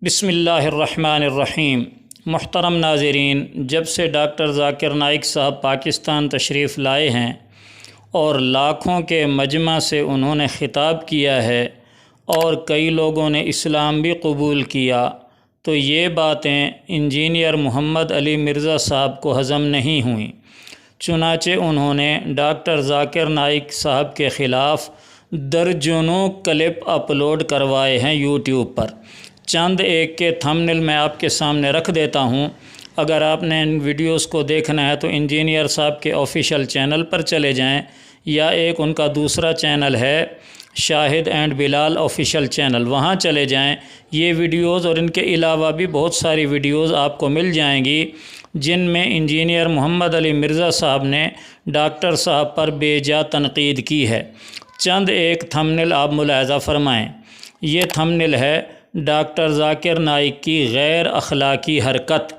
بسم اللہ الرحمن الرحیم۔ محترم ناظرین، جب سے ڈاکٹر ذاکر نائک صاحب پاکستان تشریف لائے ہیں اور لاکھوں کے مجمع سے انہوں نے خطاب کیا ہے اور کئی لوگوں نے اسلام بھی قبول کیا، تو یہ باتیں انجینئر محمد علی مرزا صاحب کو ہضم نہیں ہوئیں۔ چنانچہ انہوں نے ڈاکٹر ذاکر نائک صاحب کے خلاف درجنوں کلپ اپلوڈ کروائے ہیں یوٹیوب پر۔ چند ایک کے تھمبنیل میں آپ کے سامنے رکھ دیتا ہوں۔ اگر آپ نے ان ویڈیوز کو دیکھنا ہے تو انجینئر صاحب کے آفیشیل چینل پر چلے جائیں، یا ایک ان کا دوسرا چینل ہے شاہد اینڈ بلال آفیشیل چینل، وہاں چلے جائیں۔ یہ ویڈیوز اور ان کے علاوہ بھی بہت ساری ویڈیوز آپ کو مل جائیں گی جن میں انجینئر محمد علی مرزا صاحب نے ڈاکٹر صاحب پر بے جا تنقید کی ہے۔ چند ایک تھمبنیل آپ ملاحظہ فرمائیں۔ یہ تھمبنیل ہے ڈاکٹر ذاکر نائک کی غیر اخلاقی حرکت۔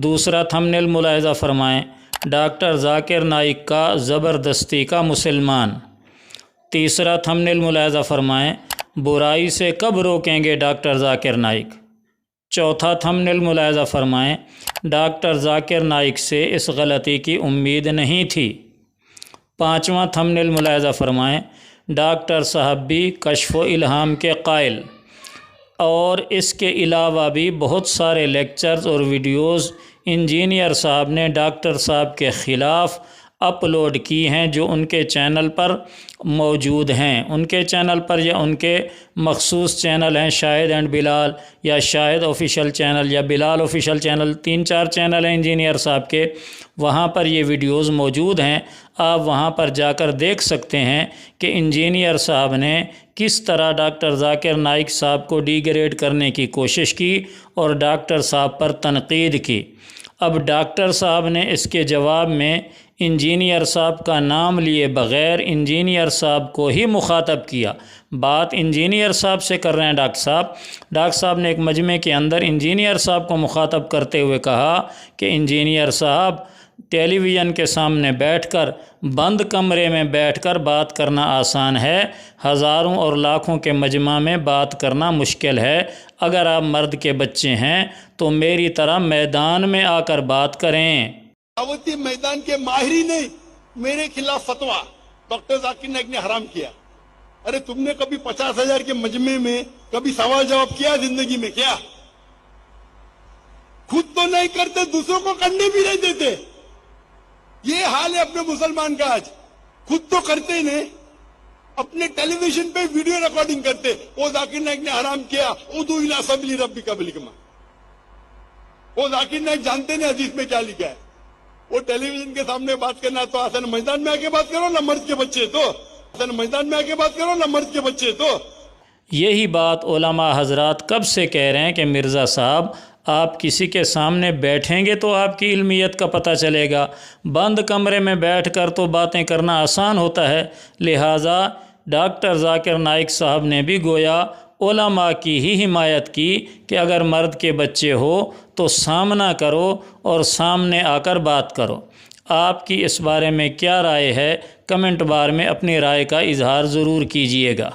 دوسرا تھمبنیل ملاحظہ فرمائیں، ڈاکٹر ذاکر نائک کا زبردستی کا مسلمان۔ تیسرا تھمبنیل ملاحظہ فرمائیں، برائی سے کب روکیں گے ڈاکٹر ذاکر نائک۔ چوتھا تھمبنیل ملاحظہ فرمائیں، ڈاکٹر ذاکر نائک سے اس غلطی کی امید نہیں تھی۔ پانچواں تھمبنیل ملاحظہ فرمائیں، ڈاکٹر صاحب بھی کشف و الہام کے قائل۔ اور اس کے علاوہ بھی بہت سارے لیکچرز اور ویڈیوز انجینئر صاحب نے ڈاکٹر صاحب کے خلاف اپلوڈ کی ہیں، جو ان کے چینل پر موجود ہیں۔ ان کے چینل پر یا ان کے مخصوص چینل ہیں شاہد اینڈ بلال یا شاہد آفیشیل چینل یا بلال آفیشیل چینل، 3-4 چینل ہیں انجینئر صاحب کے، وہاں پر یہ ویڈیوز موجود ہیں۔ آپ وہاں پر جا کر دیکھ سکتے ہیں کہ انجینئر صاحب نے کس طرح ڈاکٹر ذاکر نائک صاحب کو ڈی گریڈ کرنے کی کوشش کی اور ڈاکٹر صاحب پر تنقید کی۔ اب ڈاکٹر صاحب نے اس کے جواب میں انجینئر صاحب کا نام لیے بغیر انجینئر صاحب کو ہی مخاطب کیا۔ بات انجینئر صاحب سے کر رہے ہیں ڈاکٹر صاحب نے ایک مجمع کے اندر انجینئر صاحب کو مخاطب کرتے ہوئے کہا کہ انجینئر صاحب، ٹیلی ویژن کے سامنے بیٹھ کر، بند کمرے میں بیٹھ کر بات کرنا آسان ہے، ہزاروں اور لاکھوں کے مجمع میں بات کرنا مشکل ہے۔ اگر آپ مرد کے بچے ہیں تو میری طرح میدان میں آ کر بات کریں۔ دعوتی میدان کے ماہری نے میرے خلاف فتویٰ ڈاکٹر ذاکر نائک نے حرام کیا۔ ارے تم نے کبھی 50,000 کے مجمع میں کبھی سوال جواب کیا زندگی میں؟ کیا خود تو نہیں کرتے، دوسروں کو کرنے بھی نہیں دیتے؟ یہ حال ہے اپنے مسلمان کا آج۔ خود تو کرتے نہیں، اپنے ٹیلی ویژن پہ ویڈیو ریکارڈنگ کرتے۔ وہ ذاکر نائک نے حرام کیا، ادعو الی سبیل ربک بالحکمہ۔ وہ ذاکر نائک جانتے نہیں حدیث میں کیا لکھا ہے۔ وہ ٹیلی ویژن کے سامنے بات کرنا تو آسان، میدان میں آ کے بات کرو نا مرد کے بچے تو، میدان میں آ کے بات کرو نا مرد کے بچے تو۔ یہی بات علماء حضرات کب سے کہہ رہے ہیں کہ مرزا صاحب، آپ کسی کے سامنے بیٹھیں گے تو آپ کی علمیت کا پتہ چلے گا، بند کمرے میں بیٹھ کر تو باتیں کرنا آسان ہوتا ہے۔ لہٰذا ڈاکٹر ذاکر نائک صاحب نے بھی گویا علماء کی ہی حمایت کی کہ اگر مرد کے بچے ہو تو سامنا کرو اور سامنے آ کر بات کرو۔ آپ کی اس بارے میں کیا رائے ہے؟ کمنٹ بار میں اپنی رائے کا اظہار ضرور کیجیے گا۔